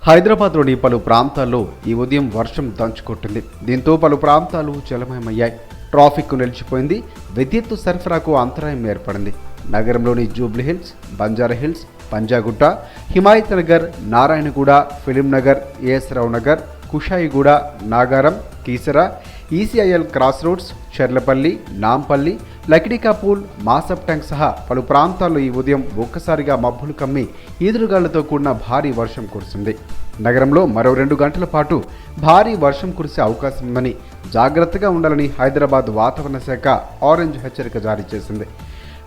హైదరాబాద్లోని పలు ప్రాంతాల్లో ఈ ఉదయం వర్షం దంచుకొట్టింది. దీంతో పలు ప్రాంతాలు జలమయమయ్యాయి. ట్రాఫిక్ నిలిచిపోయింది. విద్యుత్ సరఫరాకు అంతరాయం ఏర్పడింది. నగరంలోని Jubilee Hills, Banjara Hills, Panjagutta, Himayat Nagar, Narayanguda, Film Nagar, A S Rao Nagar, Kushaiguda, Nagaram, Keesara, ECIL cross roads, Cherlapally, Nampally, Lakdikapul, Masab tank సహా పలు ప్రాంతాల్లో ఈ ఉదయం ఒక్కసారిగా మబ్బులు కమ్మి ఈదురుగాళ్లతో కూడిన భారీ వర్షం కురిసింది. నగరంలో మరో 2 గంటల పాటు భారీ వర్షం కురిసే అవకాశం ఉందని, జాగ్రత్తగా ఉండాలని హైదరాబాద్ వాతావరణ శాఖ ఆరెంజ్ హెచ్చరిక జారీ చేసింది.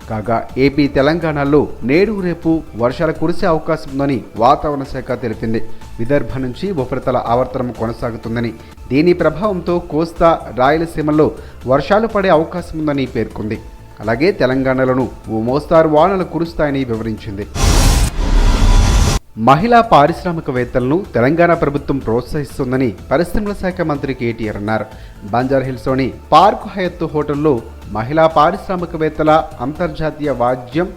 కాగా ఏపీ, తెలంగాణలో నేడు రేపు వర్షాలు కురిసే అవకాశం ఉందని వాతావరణ శాఖ తెలిపింది. విదర్భ నుంచి ఉపరితల ఆవర్తనం కొనసాగుతుందని, దీని ప్రభావంతో కోస్తా, రాయలసీమల్లో వర్షాలు పడే అవకాశం ఉందని పేర్కొంది. అలాగే తెలంగాణలోనూ ఓ మోస్తారు వానలు కురుస్తాయని వివరించింది. మహిళా పారిశ్రామికవేత్తలను తెలంగాణ ప్రభుత్వం ప్రోత్సహిస్తుందని పరిశ్రమల శాఖ మంత్రి కేటీఆర్ అన్నారు. బంజారాహిల్స్లోని పార్క్ హయత్ హోటల్లో మహిళా పారిశ్రామికవేత్తల అంతర్జాతీయ వాద్యం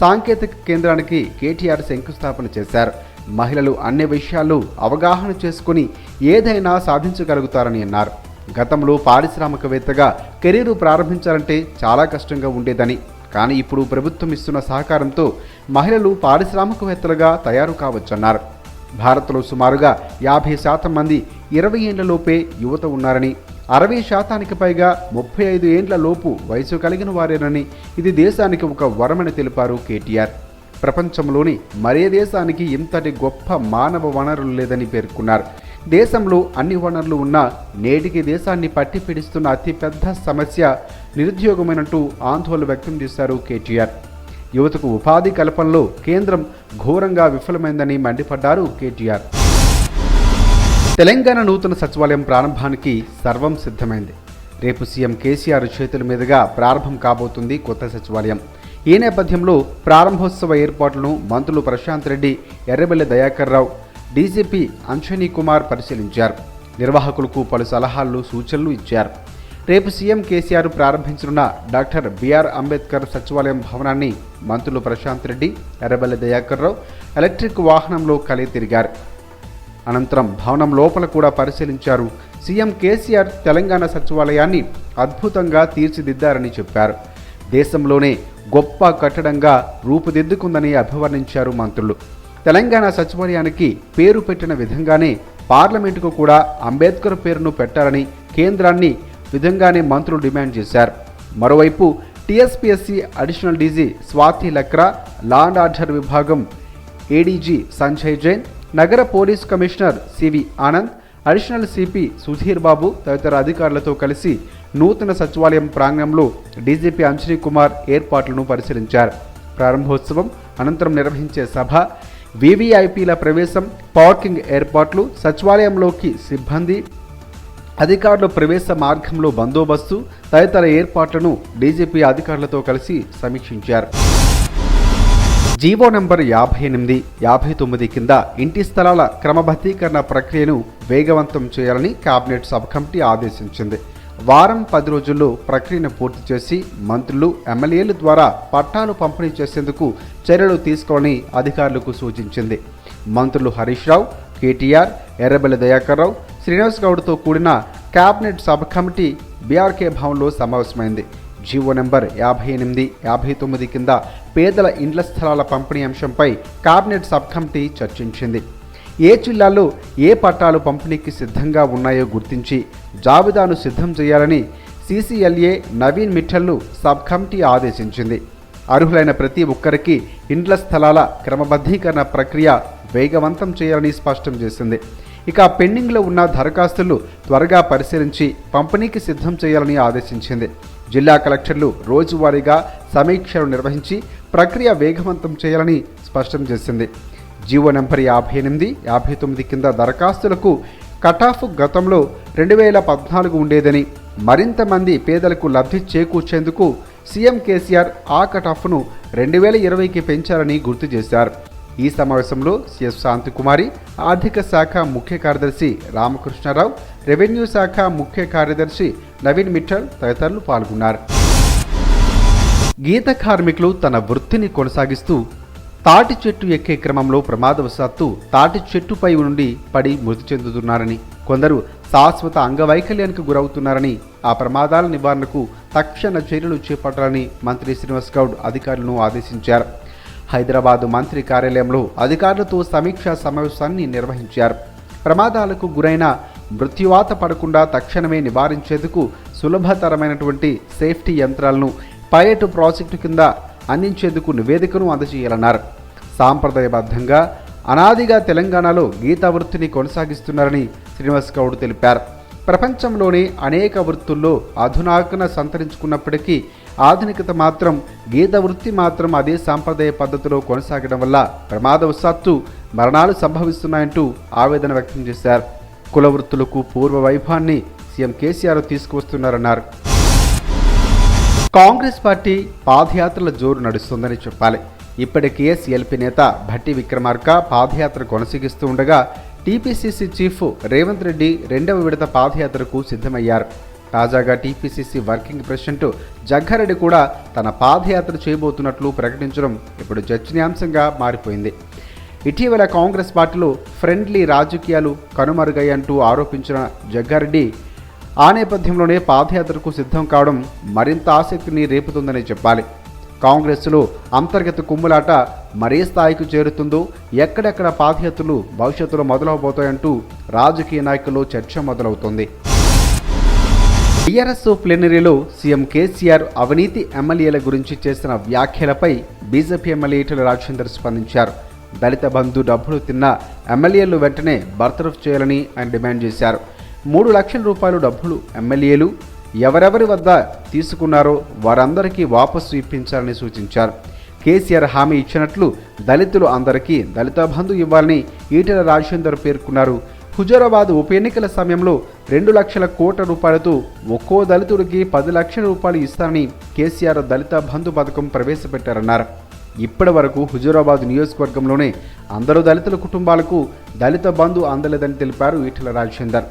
సాంకేతిక కేంద్రానికి కేటీఆర్ శంకుస్థాపన చేశారు. మహిళలు అన్ని విషయాల్లో అవగాహన చేసుకుని ఏదైనా సాధించగలుగుతారని అన్నారు. గతంలో పారిశ్రామికవేత్తగా కెరీరు ప్రారంభించాలంటే చాలా కష్టంగా ఉండేదని, కానీ ఇప్పుడు ప్రభుత్వం ఇస్తున్న సహకారంతో మహిళలు పారిశ్రామికవేత్తలుగా తయారు కావచ్చన్నారు. భారత్లో సుమారుగా 50% మంది 20 ఏళ్లలోపే యువత ఉన్నారని, 60% పైగా 35 ఏండ్ల లోపు వయసు కలిగిన వారేనని, ఇది దేశానికి ఒక వరమని తెలిపారు కేటీఆర్. ప్రపంచంలోని మరే దేశానికి ఇంతటి గొప్ప మానవ వనరులు లేదని పేర్కొన్నారు. దేశంలో అన్ని వనరులు ఉన్నా నేటికి దేశాన్ని పట్టి పీడిస్తున్న అతిపెద్ద సమస్య నిరుద్యోగమైనట్టు ఆందోళన వ్యక్తం చేశారు కేటీఆర్. యువతకు ఉపాధి కల్పనలో కేంద్రం ఘోరంగా విఫలమైందని మండిపడ్డారు కేటీఆర్. తెలంగాణ నూతన సచివాలయం ప్రారంభానికి సర్వం సిద్ధమైంది. రేపు సీఎం కేసీఆర్ చేతుల మీదుగా ప్రారంభం కాబోతుంది కొత్త సచివాలయం. ఈ నేపథ్యంలో ప్రారంభోత్సవ ఏర్పాట్లను మంత్రులు ప్రశాంత్ రెడ్డి, ఎర్రబెల్లి దయాకర్ రావు, డీజీపీ అంజనీ కుమార్ పరిశీలించారు. నిర్వాహకులకు పలు సలహాలు, సూచనలు ఇచ్చారు. రేపు సీఎం కేసీఆర్ ప్రారంభించనున్న డాక్టర్ బిఆర్ అంబేద్కర్ సచివాలయం భవనాన్ని మంత్రులు ప్రశాంత్ రెడ్డి, ఎర్రబెల్లి దయాకర్ రావు ఎలక్ట్రిక్ వాహనంలో కలిగి తిరిగారు. అనంతరం భవనం లోపల కూడా పరిశీలించారు. సీఎం కేసీఆర్ తెలంగాణ సచివాలయాన్ని అద్భుతంగా తీర్చిదిద్దారని చెప్పారు. దేశంలోనే గొప్ప కట్టడంగా రూపుదిద్దుకుందని అభివర్ణించారు మంత్రులు. తెలంగాణ సచివాలయానికి పేరు పెట్టిన విధంగానే పార్లమెంటుకు కూడా అంబేద్కర్ పేరును పెట్టాలని కేంద్రాన్ని విధంగానే మంత్రులు డిమాండ్ చేశారు. మరోవైపు TSPSC additional DG Swati Lakra, law and order విభాగం ఏడీజీ సంజయ్ జైన్, నగర police commissioner CV Anand, additional CP Sudheer Babu తదితర అధికారులతో కలిసి నూతన సచివాలయం ప్రాంగణంలో డీజీపీ అంజనీ కుమార్ ఏర్పాట్లను పరిశీలించారు. ప్రారంభోత్సవం అనంతరం నిర్వహించే సభ, వీవీఐపీల ప్రవేశం, పార్కింగ్ ఏర్పాట్లు, సచివాలయంలోకి సిబ్బంది, అధికారుల ప్రవేశ మార్గంలో బందోబస్తు తదితర ఏర్పాట్లను డీజీపీ అధికారులతో కలిసి సమీక్షించారు. జీవో నంబర్ 58, 59 కింద ఇంటి స్థలాల క్రమబద్ధీకరణ ప్రక్రియను వేగవంతం చేయాలని కేబినెట్ సబ్ కమిటీ ఆదేశించింది. వారం 10 రోజుల్లో ప్రక్రియను పూర్తి చేసి మంత్రులు, ఎమ్మెల్యేల ద్వారా పట్టాలు పంపిణీ చేసేందుకు చర్యలు తీసుకోవాలని అధికారులకు సూచించింది. మంత్రులు హరీష్ రావు, కేటీఆర్, ఎర్రబెల్లి దయాకర్ రావు, శ్రీనివాస్ గౌడ్తో కూడిన కేబినెట్ సబ్ కమిటీ బీఆర్కే భవన్లో సమావేశమైంది. జీవో నెంబర్ 58, 59 కింద పేదల ఇండ్ల స్థలాల పంపిణీ అంశంపై కేబినెట్ సబ్ కమిటీ చర్చించింది. ఏ జిల్లాలో ఏ పట్టాలు పంపిణీకి సిద్ధంగా ఉన్నాయో గుర్తించి జాబితాను సిద్ధం చేయాలని సీసీఎల్ఏ నవీన్ మిట్టల్ను సబ్ కమిటీ ఆదేశించింది. అర్హులైన ప్రతి ఒక్కరికి ఇండ్ల స్థలాల క్రమబద్ధీకరణ ప్రక్రియ వేగవంతం చేయాలని స్పష్టం చేసింది. ఇక పెండింగ్లో ఉన్న దరఖాస్తులు త్వరగా పరిశీలించి పంపిణీకి సిద్ధం చేయాలని ఆదేశించింది. జిల్లా కలెక్టర్లు రోజువారీగా సమీక్షలు నిర్వహించి ప్రక్రియ వేగవంతం చేయాలని స్పష్టం చేసింది. జీవో నెంబర్ 58, 59 కింద దరఖాస్తులకు కటాఫ్ గతంలో 2014 ఉండేదని, మరింత మంది పేదలకు లబ్ధి చేకూర్చేందుకు సీఎం కేసీఆర్ ఆ కటాఫ్ను 2020కి పెంచారని గుర్తు చేశారు. ఈ సమావేశంలో సిఎస్ శాంతికుమారి, ఆర్థిక శాఖ ముఖ్య కార్యదర్శి రామకృష్ణారావు, రెవెన్యూ శాఖ ముఖ్య కార్యదర్శి నవీన్ మిట్టల్ తదితరులు పాల్గొన్నారు. గీత కార్మికులు తన వృత్తిని కొనసాగిస్తూ తాటి చెట్టు ఎక్కే క్రమంలో ప్రమాదవశాత్తు తాటి చెట్టుపై నుండి పడి మృతి చెందుతున్నారని, కొందరు శాశ్వత అంగవైకల్యానికి గురవుతున్నారని, ఆ ప్రమాదాల నివారణకు తక్షణ చర్యలు చేపట్టాలని మంత్రి శ్రీనివాస్ గౌడ్ అధికారులను ఆదేశించారు. హైదరాబాద్ మంత్రి కార్యాలయంలో అధికారులతో సమీక్షా సమావేశాన్ని నిర్వహించారు. ప్రమాదాలకు గురైన మృత్యువాత పడకుండా తక్షణమే నివారించేందుకు సులభతరమైనటువంటి సేఫ్టీ యంత్రాలను పైలట్ ప్రాజెక్టు కింద అందించేందుకు నివేదికను అందజేయాలన్నారు. సాంప్రదాయబద్ధంగా అనాదిగా తెలంగాణలో గీతా వృత్తిని కొనసాగిస్తున్నారని శ్రీనివాస్ గౌడ్ తెలిపారు. ప్రపంచంలోని అనేక వృత్తుల్లో అధునాకన సంతరించుకున్నప్పటికీ ఆధునికత మాత్రం గీత వృత్తి మాత్రం అదే సాంప్రదాయ పద్ధతిలో కొనసాగడం వల్ల ప్రమాదవశాత్తు మరణాలు సంభవిస్తున్నాయంటూ ఆవేదన వ్యక్తం చేశారు. కుల వృత్తులకు పూర్వ వైభవాన్ని సీఎం కేసీఆర్ తీసుకువస్తున్నారన్నారు. కాంగ్రెస్ పార్టీ పాదయాత్రల జోరు నడుస్తుందని చెప్పాలి. ఇప్పటికే సీఎల్పీ నేత భట్టి విక్రమార్క పాదయాత్ర కొనసాగిస్తూ ఉండగా టీపీసీసీ చీఫ్ రేవంత్ రెడ్డి రెండవ విడత పాదయాత్రకు సిద్ధమయ్యారు. తాజాగా టీపీసీసీ వర్కింగ్ ప్రెసిడెంట్ జగ్గారెడ్డి కూడా తన పాదయాత్ర చేయబోతున్నట్లు ప్రకటించడం ఇప్పుడు చర్చనీయాంశంగా మారిపోయింది. ఇటీవల కాంగ్రెస్ పార్టీలో ఫ్రెండ్లీ రాజకీయాలు కనుమరుగయ్యంటూ ఆరోపించిన జగ్గారెడ్డి ఆ నేపథ్యంలోనే పాదయాత్రకు సిద్ధం కావడం మరింత ఆసక్తిని రేపుతుందని చెప్పాలి. కాంగ్రెస్లో అంతర్గత కుమ్ములాట మరే స్థాయికి చేరుతుందో, ఎక్కడెక్కడ పాదయాత్రలు భవిష్యత్తులో మొదలవబోతాయంటూ రాజకీయ నాయకుల్లో చర్చ మొదలవుతోంది. టీఆర్ఎస్ ప్లీనరీలో సీఎం కేసీఆర్ అవినీతి ఎమ్మెల్యేల గురించి చేసిన వ్యాఖ్యలపై బీజేపీ ఎమ్మెల్యే ఈటెల రాజేందర్ స్పందించారు. దళిత బంధు డబ్బులు తిన్న ఎమ్మెల్యేలు వెంటనే బర్తరఫ్ చేయాలని ఆయన డిమాండ్ చేశారు. 3 లక్షల రూపాయలు డబ్బులు ఎమ్మెల్యేలు ఎవరెవరి వద్ద తీసుకున్నారో వారందరికీ వాపసు ఇప్పించాలని సూచించారు. కేసీఆర్ హామీ ఇచ్చినట్లు దళితులు అందరికీ దళిత బంధు ఇవ్వాలని ఈటెల రాజేందర్ పేర్కొన్నారు. హుజూరాబాద్ ఉప ఎన్నికల సమయంలో 2 లక్షల కోట్ల రూపాయలతో ఒక్కో దళితుడికి 10 లక్షల రూపాయలు ఇస్తారని కేసీఆర్ దళిత బంధు పథకం ప్రవేశపెట్టారన్నారు. ఇప్పటి వరకు హుజూరాబాద్ నియోజకవర్గంలోనే అందరూ దళితుల కుటుంబాలకు దళిత బంధు అందలేదని తెలిపారు ఈటెల రాజేందర్.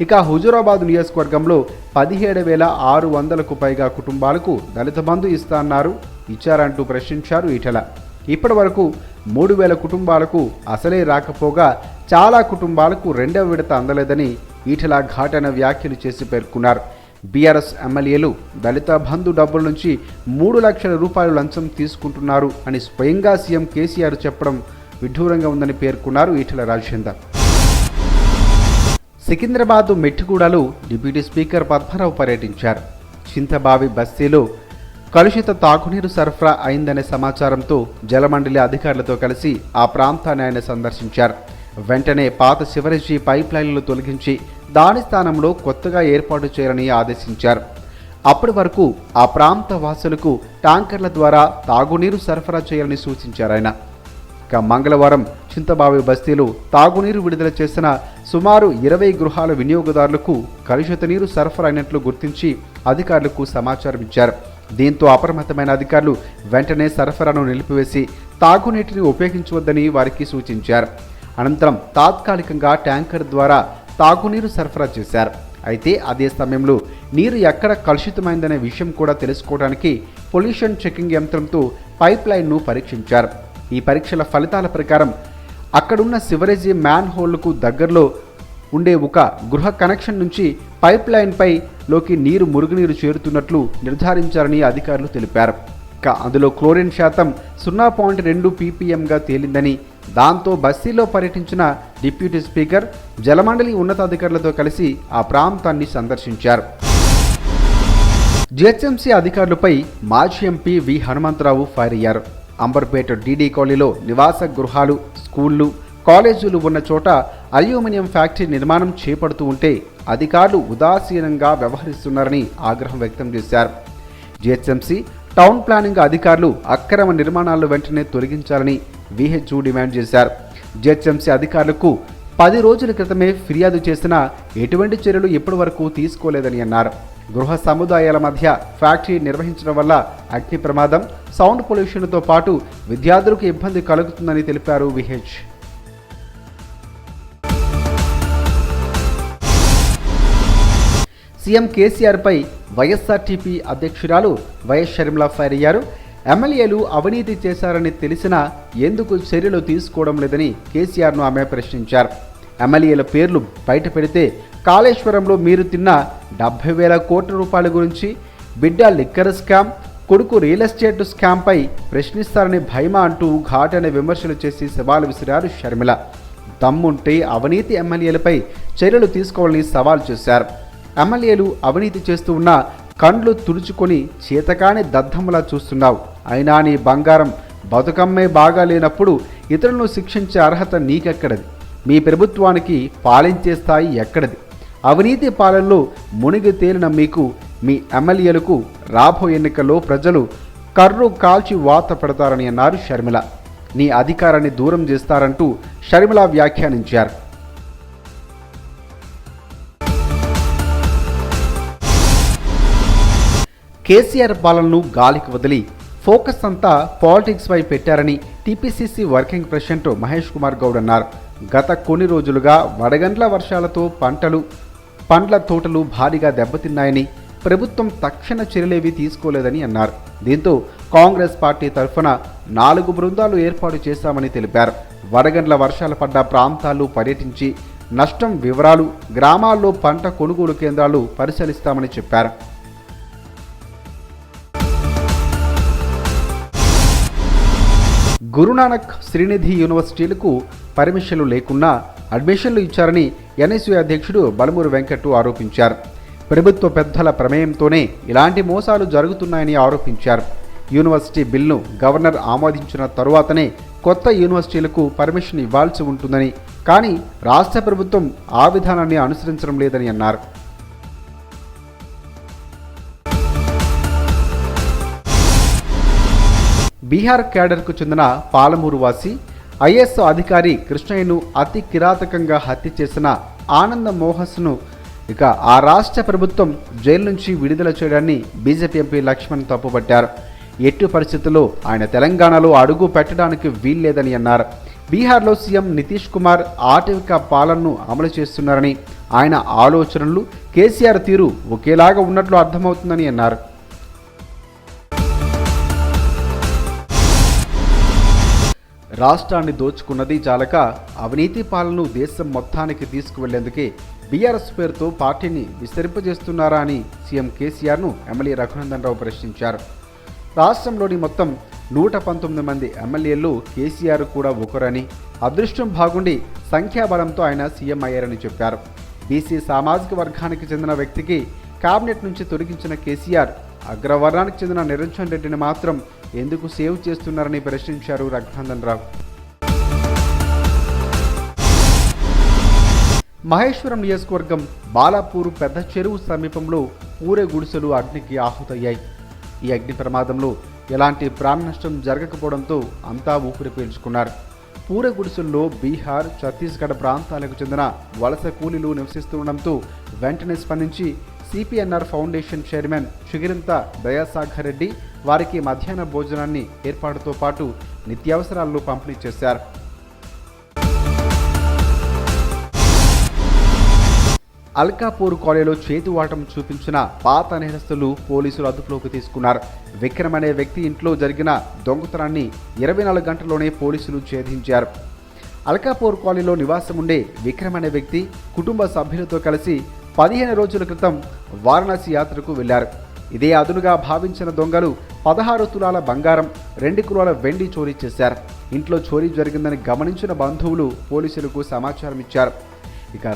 ఇక హుజూరాబాద్ నియోజకవర్గంలో 17,600కు పైగా కుటుంబాలకు దళిత బంధు ఇచ్చారంటూ ప్రశ్నించారు ఈటెల. ఇప్పటి వరకు 3,000 కుటుంబాలకు అసలే రాకపోగా చాలా కుటుంబాలకు రెండవ విడత అందలేదని ఈటెల ఘాటైన వ్యాఖ్యలు చేసి పేర్కొన్నారు. బీఆర్ఎస్ ఎమ్మెల్యేలు దళిత బంధు డబ్బుల నుంచి 3 లక్షల రూపాయలు లంచం తీసుకుంటున్నారు అని స్వయంగా సీఎం కేసీఆర్ చెప్పడం విడ్డూరంగా ఉందని పేర్కొన్నారు ఈటెల రాజేందర్. సికింద్రాబాద్ మెట్టిగూడలో డిప్యూటీ స్పీకర్ పద్మారావు పర్యటించారు. చింతబావి బస్తీలో కలుషిత తాగునీరు సరఫరా అయిందనే సమాచారంతో జలమండలి అధికారులతో కలిసి ఆ ప్రాంతాన్ని ఆయన సందర్శించారు. వెంటనే పాత సివరేజీ పైప్ లైన్లు తొలగించి దాని స్థానంలో కొత్తగా ఏర్పాటు చేయాలని ఆదేశించారు. అప్పటి వరకు ఆ ప్రాంత వాసులకు ట్యాంకర్ల ద్వారా తాగునీరు సరఫరా చేయాలని సూచించారు ఆయన. ఇక మంగళవారం చింతబావి బస్తీలో తాగునీరు విడుదల చేసిన సుమారు 20 గృహాల వినియోగదారులకు కలుషిత నీరు సరఫరా అయినట్లు గుర్తించి అధికారులకు సమాచారం ఇచ్చారు. దీంతో అప్రమత్తమైన అధికారులు వెంటనే సరఫరాను నిలిపివేసి తాగునీటిని ఉపయోగించవద్దని వారికి సూచించారు. అనంతరం తాత్కాలికంగా ట్యాంకర్ ద్వారా తాగునీరు సరఫరా చేశారు. అయితే అదే సమయంలో నీరు ఎక్కడ కలుషితమైందనే విషయం కూడా తెలుసుకోవడానికి పొల్యూషన్ చెకింగ్ యంత్రంతో పైప్ లైన్ను పరీక్షించారు. ఈ పరీక్షల ఫలితాల ప్రకారం అక్కడున్న సివరేజీ మ్యాన్ హోల్కు దగ్గరలో ఉండే ఒక గృహ కనెక్షన్ నుంచి పైప్ లైన్పై లోకి మురుగునీరు చేరుతున్నట్లు నిర్ధారించారని అధికారులు తెలిపారు. అందులో క్లోరిన్ శాతం 0.2 ppmగా తేలిందని, దాంతో బస్తీలో పర్యటించిన డిప్యూటీ స్పీకర్ జలమండలి ఉన్నతాధికారులతో కలిసి ఆ ప్రాంతాన్ని సందర్శించారు. జీహెచ్ఎంసీ అధికారులపై మాజీ ఎంపీ వి హనుమంతరావు ఫైర్ అయ్యారు. అంబర్పేట డీడీ కాలనీలో నివాస గృహాలు, స్కూళ్లు, కాలేజీలు ఉన్న చోట అల్యూమినియం ఫ్యాక్టరీ నిర్మాణం చేపడుతూ ఉంటే అధికారులు ఉదాసీనంగా వ్యవహరిస్తున్నారని ఆగ్రహం వ్యక్తం చేశారు. జీహెచ్ఎంసీ టౌన్ ప్లానింగ్ అధికారులు అక్రమ నిర్మాణాలను వెంటనే తొలగించాలని విహెచ్ఓ డిమాండ్ చేశారు. జీహెచ్ఎంసీ అధికారులకు 10 రోజుల క్రితమే ఫిర్యాదు చేసినా ఎటువంటి చర్యలు ఇప్పటి వరకు తీసుకోలేదని అన్నారు. గృహ సముదాయాల మధ్య ఫ్యాక్టరీ నిర్వహించడం వల్ల అగ్ని ప్రమాదం, సౌండ్ పొల్యూషన్తో పాటు విద్యార్థులకు ఇబ్బంది కలుగుతుందని తెలిపారు విహెచ్. సీఎం కేసీఆర్పై వైఎస్ఆర్టీపీ అధ్యక్షురాలు వైఎస్ షర్మిల ఫైర్ అయ్యారు. ఎమ్మెల్యేలు అవినీతి చేశారని తెలిసినా ఎందుకు చర్యలు తీసుకోవడం లేదని కేసీఆర్ను ఆమె ప్రశ్నించారు. ఎమ్మెల్యేల పేర్లు బయట పెడితే కాళేశ్వరంలో మీరు తిన్న 70,000 కోట్ల రూపాయల గురించి, బిడ్డ లిక్కర్ స్కామ్, కొడుకు రియల్ ఎస్టేట్ స్కామ్పై ప్రశ్నిస్తారని భయమా అంటూ ఘాటైన విమర్శలు చేసి సవాల్ విసిరారు షర్మిల. దమ్ముంటే అవినీతి ఎమ్మెల్యేలపై చర్యలు తీసుకోవాలని సవాల్ చేశారు. ఎమ్మెల్యేలు అవినీతి చేస్తూ ఉన్న కండ్లు తుడుచుకొని చేతకాని దద్దమ్మలా చూస్తున్నావు. అయినా నీ బంగారం బతుకమ్మే బాగా లేనప్పుడు ఇతరులను శిక్షించే అర్హత నీకెక్కడది? మీ ప్రభుత్వానికి పాలించే స్థాయి ఎక్కడది? అవినీతి పాలనలో మునిగి తేలిన మీకు, మీ ఎమ్మెల్యేలకు రాబో ఎన్నికల్లో ప్రజలు కర్రు కాల్చి వాత పెడతారని అన్నారు షర్మిల. నీ అధికారాన్ని దూరం చేస్తారంటూ షర్మిల వ్యాఖ్యానించారు. కేసీఆర్ పాలనను గాలికి వదిలి ఫోకస్ అంతా పాలిటిక్స్ పై పెట్టారని TPCC working president Mahesh Kumar Goud అన్నారు. గత కొన్ని రోజులుగా వడగండ్ల వర్షాలతో పండ్ల తోటలు భారీగా దెబ్బతిన్నాయని, ప్రభుత్వం తక్షణ చర్యలేవి తీసుకోలేదని అన్నారు. దీంతో కాంగ్రెస్ పార్టీ తరఫున 4 బృందాలు ఏర్పాటు చేశామని తెలిపారు. వడగండ్ల వర్షాలు పడ్డ ప్రాంతాల్లో పర్యటించి నష్టం వివరాలు, గ్రామాల్లో పంట కొనుగోలు కేంద్రాలు పరిశీలిస్తామని చెప్పారు. గురునానక్ శ్రీనిధి యూనివర్సిటీలకు పర్మిషన్లు లేకున్నా అడ్మిషన్లు ఇచ్చారని ఎన్ఎస్యూ అధ్యక్షుడు బలమూరు వెంకట్ ఆరోపించారు. ప్రభుత్వ పెద్దల ప్రమేయంతోనే ఇలాంటి మోసాలు జరుగుతున్నాయని ఆరోపించారు. యూనివర్సిటీ బిల్లును గవర్నర్ ఆమోదించిన తరువాతనే కొత్త యూనివర్సిటీలకు పర్మిషన్ ఇవ్వాల్సి ఉంటుందని, కానీ రాష్ట్ర ప్రభుత్వం ఆ విధానాన్ని అనుసరించడం లేదని అన్నారు. బీహార్ క్యాడర్కు చెందిన పాలమూరు వాసి ఐఏఎస్ అధికారి కృష్ణయ్యను అతి కిరాతకంగా హత్య చేసిన ఆనంద మోహస్ను ఆ రాష్ట్ర ప్రభుత్వం జైలు నుంచి విడుదల చేయడాన్ని బీజేపీ ఎంపీ లక్ష్మణ్ తప్పుపట్టారు. ఎట్టి పరిస్థితుల్లో ఆయన తెలంగాణలో అడుగు పెట్టడానికి వీల్లేదని అన్నారు. బీహార్లో సీఎం నితీష్ కుమార్ ఆటవిక పాలనను అమలు చేస్తున్నారని, ఆయన ఆలోచనలు కేసీఆర్ తీరు ఒకేలాగా ఉన్నట్లు అర్థమవుతుందని అన్నారు. రాష్ట్రాన్ని దోచుకున్నది చాలక అవినీతి పాలనను దేశం మొత్తానికి తీసుకువెళ్లేందుకే బీఆర్ఎస్ పేరుతో పార్టీని విస్తరింపజేస్తున్నారా అని సీఎం కేసీఆర్ను ఎమ్మెల్యే రఘునందన్ రావు ప్రశ్నించారు. రాష్ట్రంలోని మొత్తం 119 మంది ఎమ్మెల్యేలు కేసీఆర్ కూడా ఒకరని, అదృష్టం బాగుండి సంఖ్యాబలంతో ఆయన సీఎం అయ్యారని చెప్పారు. బీసీ సామాజిక వర్గానికి చెందిన వ్యక్తికి కేబినెట్ నుంచి తొలగించిన కేసీఆర్ అగ్రవర్ణానికి చెందిన నిరంజన్ రెడ్డిని మాత్రం ఎందుకు సేవ్ చేస్తున్నారని ప్రశ్నించారు రఘునందన్ రావు. మహేశ్వరం నియోజకవర్గం బాలాపూర్ పెద్ద చెరువు సమీపంలో పూరే గుడిసెలు అగ్నికి ఆహుతయ్యాయి. ఈ అగ్ని ప్రమాదంలో ఎలాంటి ప్రాణ నష్టం జరగకపోవడంతో అంతా ఊపిరి పీల్చుకున్నారు. పూరే గుడిసెల్లో బీహార్, ఛత్తీస్గఢ్ ప్రాంతాలకు చెందిన వలస కూలీలు నివసిస్తుండడంతో వెంటనే స్పందించి సిపిఎన్ఆర్ ఫౌండేషన్ చైర్మన్ చిగిరింత దయాసాగర్ రెడ్డి వారికి మధ్యాహ్న భోజనాన్ని ఏర్పాటుతో పాటు నిత్యావసరాలను పంపిణీ చేశారు. అల్కాపూర్ కాలనీలో చేతివాటం చూపించిన పాత నేరస్తులు పోలీసులు అదుపులోకి తీసుకున్నారు. విక్రమ్ అనే వ్యక్తి ఇంట్లో జరిగిన దొంగతనాన్ని 24 గంటల్లోనే పోలీసులు ఛేదించారు. అల్కాపూర్ కాలనీలో నివాసం ఉండే విక్రమ్ అనే వ్యక్తి కుటుంబ సభ్యులతో కలిసి 15 రోజుల క్రితం వారణాసి యాత్రకు వెళ్లారు. ఇదే అదునుగా భావించిన దొంగలు 16 తులాల బంగారం, 2 కిలోల వెండి చోరీ చేశారు. ఇంట్లో చోరీ జరిగిందని గమనించిన బంధువులు పోలీసులకు సమాచారం ఇచ్చారు.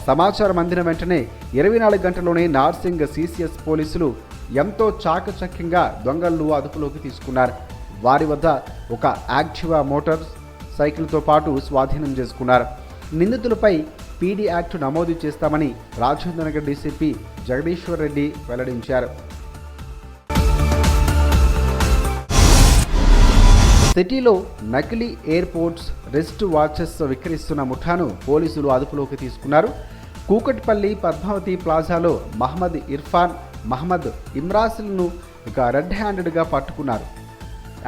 సమాచారం అందిన వెంటనే 24 గంటల్లోనే నార్సింగ్ సిసిఎస్ పోలీసులు ఎంతో చాకచక్యంగా దొంగలను అదుపులోకి తీసుకున్నారు. వారి వద్ద ఒక యాక్టివా మోటార్ సైకిల్తో పాటు స్వాధీనం చేసుకున్నారు. నిందితులపై పీడీ యాక్ట్ నమోదు చేస్తామని రాజేంద్రనగర్ డీసీపీ జగదీశ్వర్ రెడ్డి వెల్లడించారు. సిటీలో నకిలీ ఎయిర్పోర్ట్స్ రిస్ట్ వాచెస్ విక్రయిస్తున్న ముఠాను పోలీసులు అదుపులోకి తీసుకున్నారు. కూకట్పల్లి పద్మావతి ప్లాజాలో మహమ్మద్ ఇర్ఫాన్, మహమ్మద్ ఇమ్రాసిల్ను రెడ్ హ్యాండెడ్గా పట్టుకున్నారు.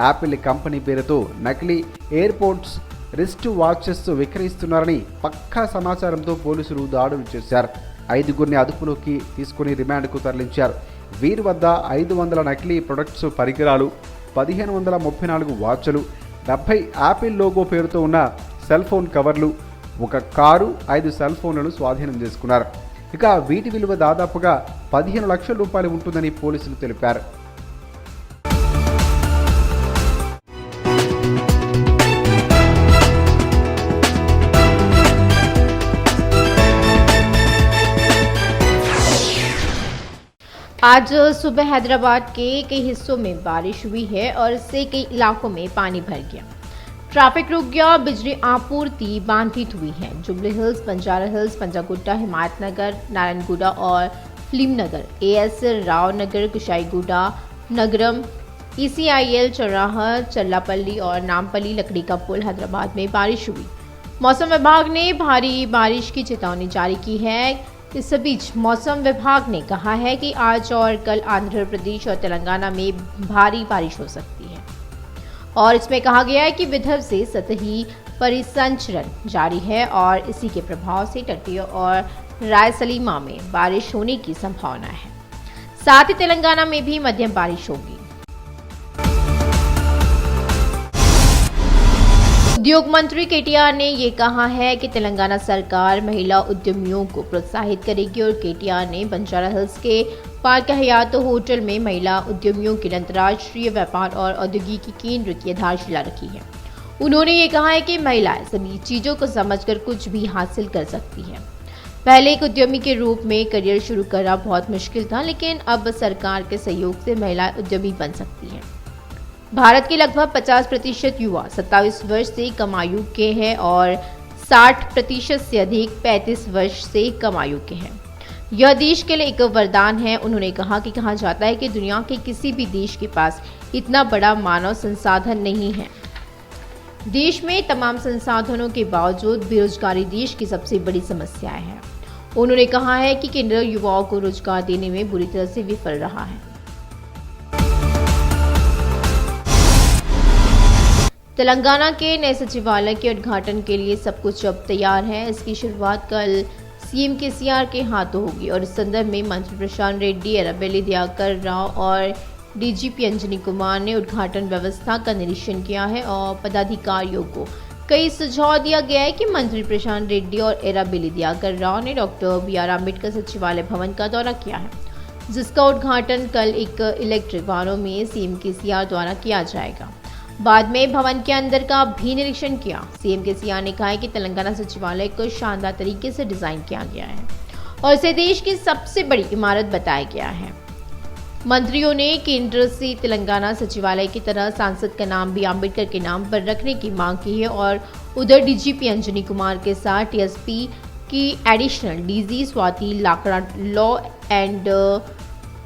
యాపిల్ కంపెనీ పేరుతో నకిలీ ఎయిర్పోర్ట్స్ రిస్ట్ వాచెస్ విక్రయిస్తున్నారని పక్కా సమాచారంతో పోలీసులు దాడులు చేశారు. 5గురిని అదుపులోకి తీసుకుని రిమాండ్కు తరలించారు. వీరి వద్ద 500 నకిలీ ప్రొడక్ట్స్ పరికరాలు, 1534 వాచ్లు, 70 యాపిల్ లోగో పేరుతో ఉన్న సెల్ ఫోన్ కవర్లు, ఒక కారు, 5 సెల్ ఫోన్లను స్వాధీనం చేసుకున్నారు. ఇక వీటి విలువ దాదాపుగా 15 లక్షల రూపాయలు ఉంటుందని పోలీసులు తెలిపారు. आज सुबह हैदराबाद के कई हिस्सों में बारिश हुई है और इससे कई इलाकों में पानी भर गया। ट्रैफिक रुक गया, बिजली आपूर्ति बाधित हुई है। Jubilee hills, Banjara hills, Panjagutta, Himayatnagar, Narayanguda और फिल्म नगर, AS राव नगर, कुशाईगुड़ा, नगरम, ECIL चौराहा, चल्लापल्ली और नामपल्ली लकड़ी का पुल हैदराबाद में बारिश हुई। मौसम विभाग ने भारी बारिश की चेतावनी जारी की है। इस बीच मौसम विभाग ने कहा है कि आज और कल आंध्र प्रदेश और तेलंगाना में भारी बारिश हो सकती है और इसमें कहा गया है कि विदर्भ से सतही परिसंचरण जारी है और इसी के प्रभाव से तटीय और रायलसीमा में बारिश होने की संभावना है। साथ ही तेलंगाना में भी मध्यम बारिश होगी। उद्योग मंत्री KTR ने ये कहा है कि तेलंगाना सरकार महिला उद्यमियों को प्रोत्साहित करेगी और KTR ने बंजारा हिल्स के पार्क हयात होटल में महिला उद्यमियों के अंतर्राष्ट्रीय व्यापार और औद्योगिकी केंद्र की आधारशिला रखी है। उन्होंने ये कहा है कि महिलाएं सभी चीजों को समझकर कुछ भी हासिल कर सकती हैं। पहले एक उद्यमी के रूप में करियर शुरू करना बहुत मुश्किल था, लेकिन अब सरकार के सहयोग से महिलाएं उद्यमी बन सकती हैं। भारत के लगभग 50% युवा 27 वर्ष से कम आयु के हैं और 60% से अधिक 35 वर्ष से कम आयु के हैं। यह देश के लिए एक वरदान है। उन्होंने कहा कि कहा जाता है कि दुनिया के किसी भी देश के पास इतना बड़ा मानव संसाधन नहीं है। देश में तमाम संसाधनों के बावजूद बेरोजगारी देश की सबसे बड़ी समस्या है। उन्होंने कहा है कि केंद्र युवाओं को रोजगार देने में बुरी तरह से विफल रहा है। तेलंगाना के नए सचिवालय के उद्घाटन के लिए सब कुछ अब तैयार है। इसकी शुरुआत कल CM KCR के हाथों होगी और इस संदर्भ में मंत्री प्रशांत रेड्डी, एराबेल्ली दयाकर राव और DGP अंजनी कुमार ने उद्घाटन व्यवस्था का निरीक्षण किया है और पदाधिकारियों को कई सुझाव दिया गया है कि मंत्री प्रशांत रेड्डी और एराबेल्ली दयाकर राव ने डॉक्टर BR अम्बेडकर सचिवालय भवन का दौरा किया है, जिसका उद्घाटन कल एक इलेक्ट्रिक वाहनों में CM KCR द्वारा किया जाएगा। बाद में भवन के अंदर का भी निरीक्षण किया। CM KCR ने कहा है कि तेलंगाना सचिवालय को शानदार तरीके से डिजाइन किया गया है और इसे देश की सबसे बड़ी इमारत बताया गया है। मंत्रियों ने केंद्र से तेलंगाना सचिवालय की तरह सांसद का नाम भी अम्बेडकर के नाम पर रखने की मांग की है और उधर DGP अंजनी कुमार के साथ TSP की additional DG Swati Lakra, law and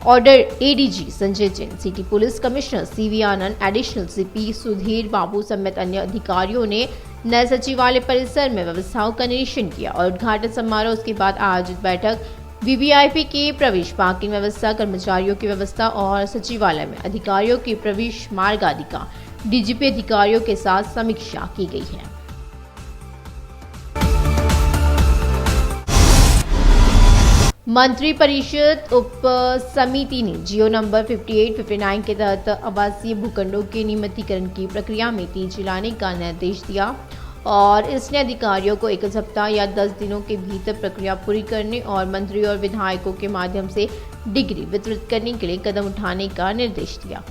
order ADG Sanjay Jain, city police commissioner CV Anand, additional CP Sudheer Babu समेत अन्य अधिकारियों ने नए सचिवालय परिसर में व्यवस्थाओं का निरीक्षण किया और उद्घाटन समारोह के बाद आयोजित बैठक VVIP के प्रवेश, पार्किंग व्यवस्था, कर्मचारियों की व्यवस्था और सचिवालय में अधिकारियों की प्रवेश मार्ग आदि का DGP अधिकारियों के साथ समीक्षा की गई है। मंत्री परिषद उप समिति ने जियो नंबर 5859 के तहत आवासीय भूखंडों के नियमितीकरण की प्रक्रिया में तेजी लाने का निर्देश दिया और इसने अधिकारियों को 1 सप्ताह या 10 दिनों के भीतर प्रक्रिया पूरी करने और मंत्री और विधायकों के माध्यम से डिग्री वितरित करने के लिए कदम उठाने का निर्देश दिया।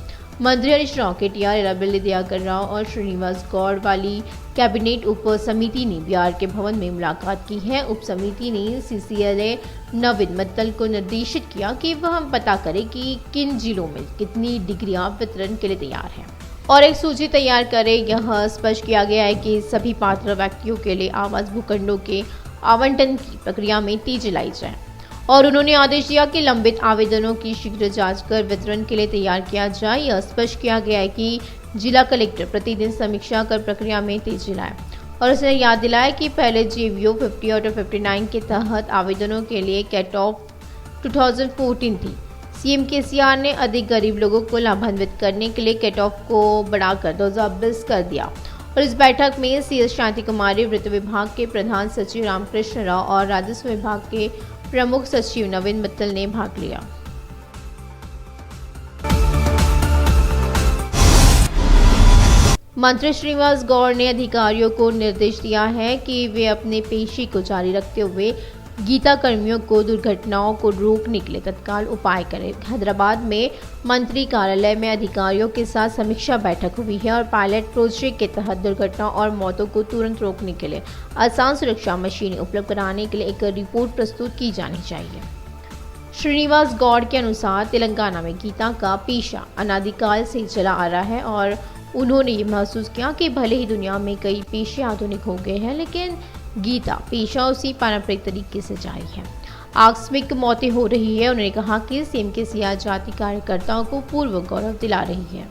मंत्री हरीश राव, KTR, एराबेल्ली दयाकर राव और श्रीनिवास गौड़ वाली कैबिनेट उप समिति ने BR के भवन में मुलाकात की है। उप समिति ने CCLA नवीन मित्तल को निर्देशित किया कि वह पता करे कि किन जिलों में कितनी डिग्रियां वितरण के लिए तैयार हैं और एक सूची तैयार करे। यह स्पष्ट किया गया है कि सभी पात्र व्यक्तियों के लिए आवास भूखंडों के आवंटन की प्रक्रिया में तेजी लाई जाए और उन्होंने आदेश दिया कि लंबित आवेदनों की शीघ्र जांच कर वितरण के लिए तैयार किया जाए। यह स्पष्ट किया गया है कि जिला कलेक्टर प्रतिदिन समीक्षा कर प्रक्रिया में तेजी लाए और उसने याद दिलाया कि पहले JVO 50/59 के तहत आवेदनों के लिए कट ऑफ 2014 थी। CM KCR ने अधिक गरीब लोगों को लाभान्वित करने के लिए कट ऑफ को बढ़ाकर 2020 कर दिया और इस बैठक में CS शांति कुमारी, वित्त विभाग के प्रधान सचिव रामकृष्ण राव और राजस्व विभाग के प्रमुख सचिव नवीन मित्तल ने भाग लिया। मंत्री श्रीनिवास गौड़ ने अधिकारियों को निर्देश दिया है कि वे अपने पेशी को जारी रखते हुए गीता कर्मियों को दुर्घटनाओं को रोकने के लिए तत्काल उपाय करें। हैदराबाद में मंत्री कार्यालय में अधिकारियों के साथ समीक्षा बैठक हुई है और पायलट प्रोजेक्ट के तहत दुर्घटनाओं और मौतों को तुरंत रोकने के लिए आसान सुरक्षा मशीनें उपलब्ध कराने के लिए एक रिपोर्ट प्रस्तुत की जानी चाहिए। श्रीनिवास गौड़ के अनुसार तेलंगाना में गीता का पेशा अनादिकाल से चला आ रहा है और उन्होंने ये महसूस किया कि भले ही दुनिया में कई पेशे आधुनिक हो गए हैं, लेकिन गीता पेशा उसी पारंपरिक तरीके से जारी है। आकस्मिक मौतें हो रही है। उन्होंने कहा कि सीएम केसीआर जाति कार्यकर्ताओं को पूर्व गौरव दिला रही है।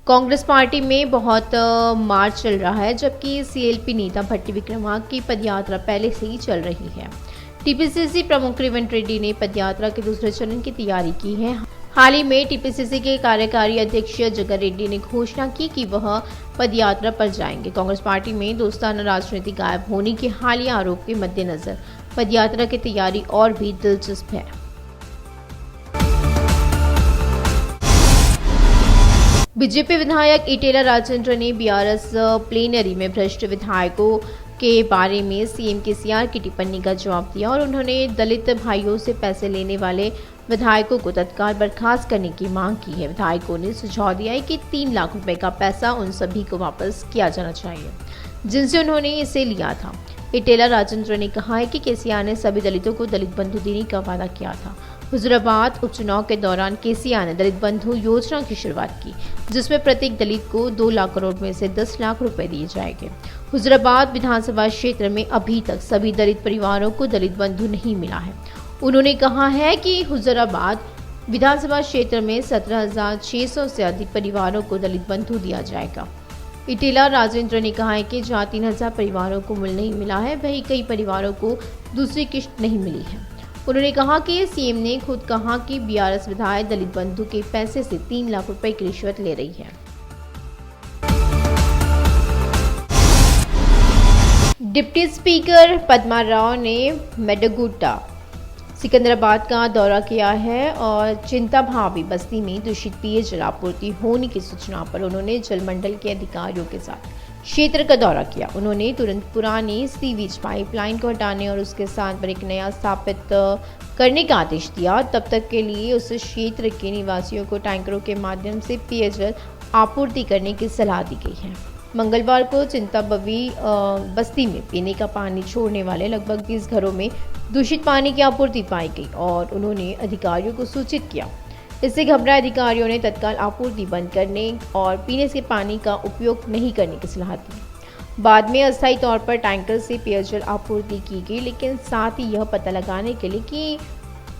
कांग्रेस पार्टी में बहुत मार्च चल रहा है, जबकि सीएलपी नेता भट्टी विक्रमार्का की पदयात्रा पहले से ही चल रही है। टीपीसीसी प्रमुख रेवंत रेड्डी ने पदयात्रा के दूसरे चरण की तैयारी की है। हाल ही में टीपीसीसी के कार्यकारी अध्यक्ष जगन रेड्डी ने घोषणा की कि वह पदयात्रा पर जाएंगे। कांग्रेस पार्टी में दोस्ताना राजनीति गायब होने के हालिया आरोप के मद्देनजर पदयात्रा की तैयारी और भी दिलचस्प है। बीजेपी विधायक इटेला राजेंद्र ने बीआरएस प्लेनरी में भ्रष्ट विधायकों के बारे में सीएम केसीआर की टिप्पणी का जवाब दिया और उन्होंने दलित भाइयों से पैसे लेने वाले विधायकों को तत्काल बर्खास्त करने की मांग की है। विधायकों ने सुझाव दिया है कि 3 लाख रुपए का पैसा उन सभी को वापस किया जाना चाहिए जिनसे उन्होंने इसे लिया था। इटेला राजेंद्र ने कहा है कि केसीआर ने सभी दलितों को दलित बंधु देने का वादा किया था। हुजूराबाद उपचुनाव के दौरान केसीआर ने दलित बंधु योजना की शुरुआत की, जिसमें प्रत्येक दलित को 2 लाख करोड़ में से 10 लाख रुपए दिए जाएंगे। हुजूराबाद विधानसभा क्षेत्र में अभी तक सभी दलित परिवारों को दलित बंधु नहीं मिला है। उन्होंने कहा है कि हुजूराबाद विधानसभा क्षेत्र में 17,600 से अधिक परिवारों को दलित बंधु दिया जाएगा। इटेला राजेंद्र ने कहा है कि जहां 3,000 परिवारों को नहीं मिला है, वहीं कई परिवारों को दूसरी किश्त नहीं मिली है। उन्होंने कहा कि सीएम ने खुद कहा कि बीआरएस विधायक दलित बंधु के पैसे से 3 लाख रुपए की रिश्वत ले रही है। डिप्टी स्पीकर पद्मा राव ने मेडगुट्टा सिकंदराबाद का दौरा किया है और चिंताभावी बस्ती में दूषित पेयजल आपूर्ति होने की सूचना पर उन्होंने जल मंडल के अधिकारियों के साथ क्षेत्र का दौरा किया। उन्होंने तुरंत पुरानी सीवेज पाइपलाइन को हटाने और उसके स्थान पर एक नया स्थापित करने का आदेश दिया। तब तक के लिए उस क्षेत्र के निवासियों को टैंकरों के माध्यम से पेयजल आपूर्ति करने की सलाह दी गई है। मंगलवार को चिंताबवी बस्ती में पीने का पानी छोड़ने वाले लगभग 20 घरों में दूषित पानी की आपूर्ति पाई गई और उन्होंने अधिकारियों को सूचित किया। इससे घबराए अधिकारियों ने तत्काल आपूर्ति बंद करने और पीने के पानी का उपयोग नहीं करने की सलाह दी। बाद में अस्थायी तौर पर टैंकर से पेयजल आपूर्ति की गई, लेकिन साथ ही यह पता लगाने के लिए कि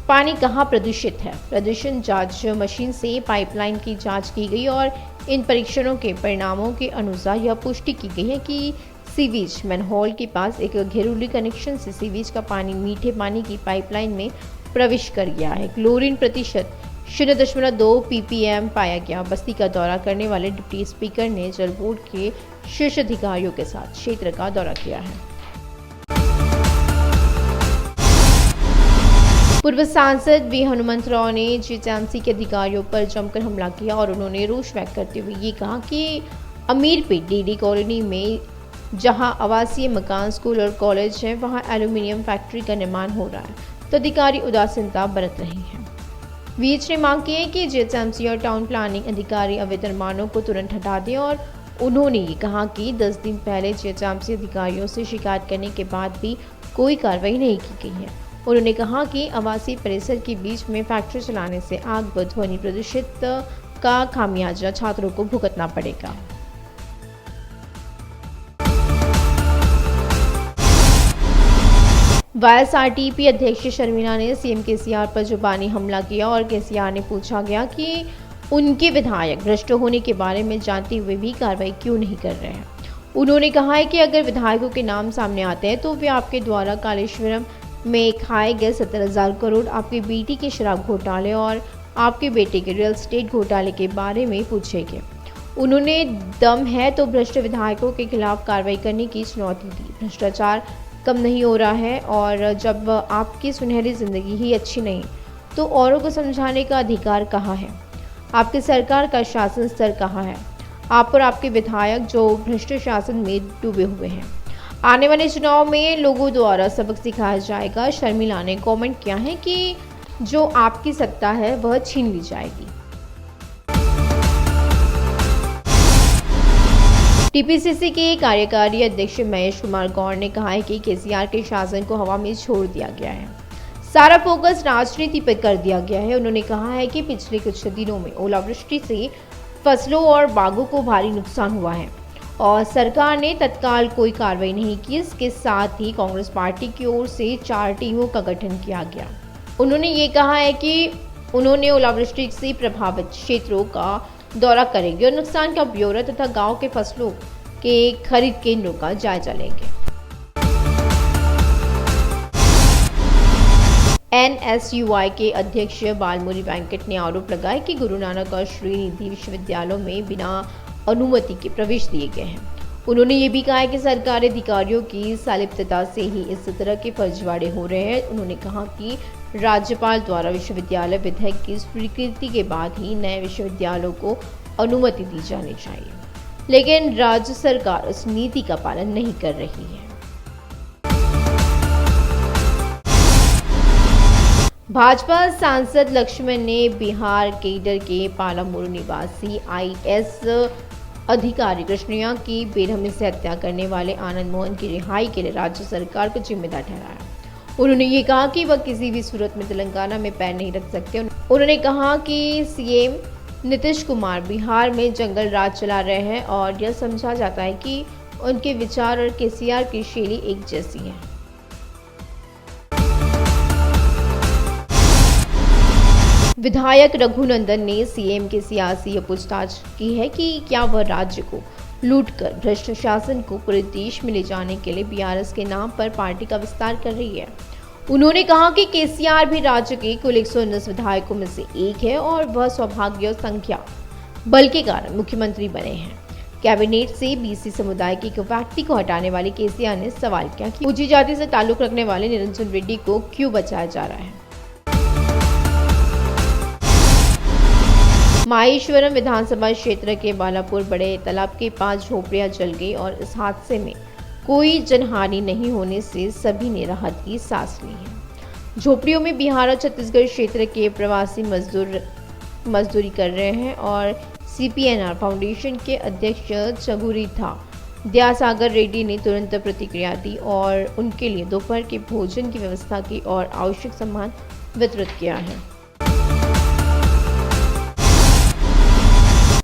पानी कहाँ प्रदूषित है। प्रदूषण जांच मशीन से पाइपलाइन की जांच की गई और इन परीक्षणों के परिणामों के अनुसार यह पुष्टि की गई है कि सीवेज मैनहोल के पास एक घरेलू कनेक्शन से सीवेज का पानी मीठे पानी की पाइपलाइन में प्रवेश कर गया है। क्लोरीन प्रतिशत 0.2 ppm पाया गया। बस्ती का दौरा करने वाले डिप्टी स्पीकर ने जल बोर्ड के शीर्ष अधिकारियों के साथ क्षेत्र का दौरा किया है। पूर्व सांसद वी हनुमंतराव ने जीएचएमसी के अधिकारियों पर जमकर हमला किया और उन्होंने रोष व्यक्त करते हुए ये कहा कि अमीरपेट डीडी कॉलोनी में जहां आवासीय मकान, स्कूल और कॉलेज है, वहां एल्यूमिनियम फैक्ट्री का निर्माण हो रहा है, तो अधिकारी उदासीनता बरत रहे हैं। वीएच ने मांग की है कि जीएचएमसी और टाउन प्लानिंग अधिकारी अवैध निर्माणों को तुरंत हटा दें और उन्होंने ये कहा कि 10 दिन पहले जीएचएमसी अधिकारियों से शिकायत करने के बाद भी कोई कार्रवाई नहीं की गई है। उन्होंने कहा कि आवासीय परिसर के बीच में फैक्ट्री चलाने से आग व ध्वनि प्रदूषित का खामियाजा छात्रों को भुगतना पड़ेगा। वाईएसआरटीपी अध्यक्ष शर्मिला ने सीएम केसीआर पर जुबानी हमला किया और केसीआर ने पूछा गया कि उनके विधायक भ्रष्ट होने के बारे में जानते हुए भी कार्रवाई क्यों नहीं कर रहे हैं। उन्होंने कहा है कि अगर विधायकों के नाम सामने आते हैं तो वे आपके द्वारा कालेश्वरम में खाए गए 70,000 करोड़, आपकी बेटी के शराब घोटाले और आपके बेटे के रियल एस्टेट घोटाले के बारे में पूछेंगे। उन्होंने दम है तो भ्रष्ट विधायकों के खिलाफ कार्रवाई करने की चुनौती दी। भ्रष्टाचार कम नहीं हो रहा है और जब आपकी सुनहरी जिंदगी ही अच्छी नहीं तो औरों को समझाने का अधिकार कहाँ है। आपकी सरकार का शासन स्तर कहाँ है? आप और आपके विधायक जो भ्रष्ट शासन में डूबे हुए हैं। आने वाले चुनाव में लोगों द्वारा सबक सिखाया जाएगा। शर्मिला ने कमेंट किया है कि जो आपकी सत्ता है वह छीन ली जाएगी। टीपीसीसी के कार्यकारी अध्यक्ष महेश कुमार गौड़ ने कहा है कि केसीआर के शासन को हवा में छोड़ दिया गया है, सारा फोकस राजनीति पर कर दिया गया है। उन्होंने कहा है कि पिछले कुछ दिनों में ओलावृष्टि से फसलों और बागों को भारी नुकसान हुआ है और सरकार ने तत्काल कोई कार्रवाई नहीं की। इसके साथ ही कांग्रेस पार्टी की ओर से 4 टीमों का गठन किया गया। उन्होंने ये कहा है कि उन्होंने ओलावृष्टि से प्रभावित क्षेत्रों का दौरा करेंगे और नुकसान का ब्यौरा तथा गांव के फसलों के खरीद केंद्रों का जायजा लेंगे। NSUI के अध्यक्ष बालमुरी वेंकट ने आरोप लगाया कि गुरु नानक और श्रीनिधि विश्वविद्यालयों में बिना अनुमति के प्रवेश दिए गए हैं। उन्होंने ये भी कहा है कि सरकारी अधिकारियों की संलिप्तता से ही इस तरह के फर्जीवाड़े हो रहे हैं। उन्होंने कहा कि राज्यपाल द्वारा विश्वविद्यालय विधेयक की स्वीकृति के बाद ही नए विश्वविद्यालयों को अनुमति दी जानी चाहिए, लेकिन राज्य सरकार उस नीति का पालन नहीं कर रही है। भाजपा सांसद लक्ष्मण ने बिहार केडर के पालामुर निवासी IAS अधिकारी कृष्णैया की बेरहमी से हत्या करने वाले आनंद मोहन की रिहाई के लिए राज्य सरकार को जिम्मेदार ठहराया। उन्होंने ये कहा कि वह किसी भी सूरत में तेलंगाना में पैर नहीं रख सकते। उन्होंने कहा कि CM नीतीश कुमार बिहार में जंगल राज चला रहे हैं और यह समझा जाता है कि उनके विचार और केसीआर की शैली एक जैसी है। विधायक रघुनंदन ने CM के सियासी पूछताछ की है कि क्या वह राज्य को लूटकर भ्रष्ट शासन को पूरे देश में ले जाने के लिए BRS के नाम पर पार्टी का विस्तार कर रही है। उन्होंने कहा कि केसीआर भी राज्य के कुल 119 विधायकों में से एक है और वह सौभाग्य और संख्या बल के कारण मुख्यमंत्री बने हैं। कैबिनेट से BC समुदाय के एक व्यक्ति को हटाने वाले केसीआर ने सवाल किया कि ऊंची जाति से ताल्लुक रखने वाले निरंजन रेड्डी को क्यों बचाया जा रहा है। माहेश्वरम विधानसभा क्षेत्र के बालापुर बड़े तालाब के 5 झोपड़ियां जल गई और इस हादसे में कोई जनहानि नहीं होने से सभी ने राहत की सांस ली है। झोपड़ियों में बिहार और छत्तीसगढ़ क्षेत्र के प्रवासी मजदूरी कर रहे हैं और CPNR फाउंडेशन के अध्यक्ष चगुरीथा दयासागर रेड्डी ने तुरंत प्रतिक्रिया दी और उनके लिए दोपहर के भोजन की व्यवस्था की और आवश्यक सामान वितरित किया है।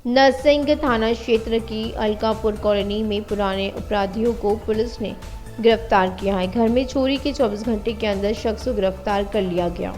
नरसिंह थाना क्षेत्र की अलकापुर कॉलोनी में पुराने अपराधियों को पुलिस ने गिरफ्तार किया है। घर में चोरी के 24 घंटे के अंदर शख्स को गिरफ्तार कर लिया गया।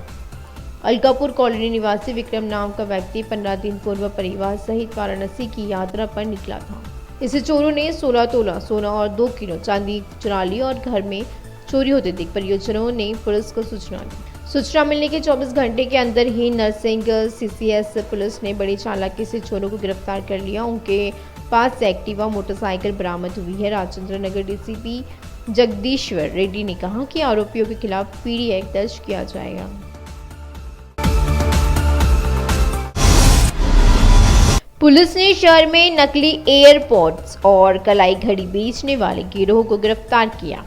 अलकापुर कॉलोनी निवासी विक्रम नाम का व्यक्ति 15 दिन पूर्व परिवार सहित वाराणसी की यात्रा पर निकला था। इसे चोरों ने 16 तोला सोना और 2 किलो चांदी चुरा ली और घर में चोरी होते देख परिजनों ने पुलिस को सूचना दी। सूचना मिलने के 24 घंटे के अंदर ही नरसिंह CCS पुलिस ने बड़ी चालाकी से चोरों को गिरफ्तार कर लिया। उनके पास से एक्टिवा मोटरसाइकिल बरामद हुई है। राजेंद्र नगर DCP जगदीश्वर रेड्डी ने कहा कि आरोपियों के खिलाफ PD एक्ट दर्ज किया जाएगा। पुलिस ने शहर में नकली एयरपोर्ट्स और कलाई घड़ी बेचने वाले गिरोह को गिरफ्तार किया।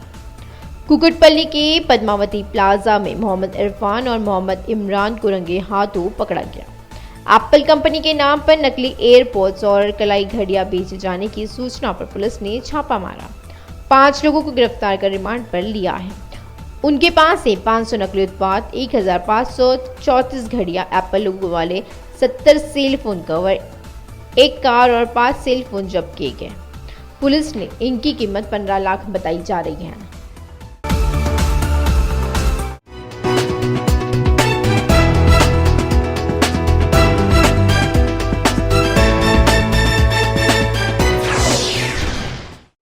कुकुटपल्ली के पद्मावती प्लाजा में मोहम्मद इरफान और मोहम्मद इमरान को रंगे हाथों पकड़ा गया। एप्पल कंपनी के नाम पर नकली एयरपोर्ट्स और कलाई घड़ियां बेचे जाने की सूचना पर पुलिस ने छापा मारा। 5 लोगों को गिरफ्तार कर रिमांड पर लिया है। उनके पास से 500 नकली उत्पाद, 1534 घड़ियां, एप्पल लोगो वाले 70 सेल फोन कवर, 1 कार और 5 सेल फोन जब्त किए गए। पुलिस ने इनकी कीमत 15 लाख बताई जा रही है।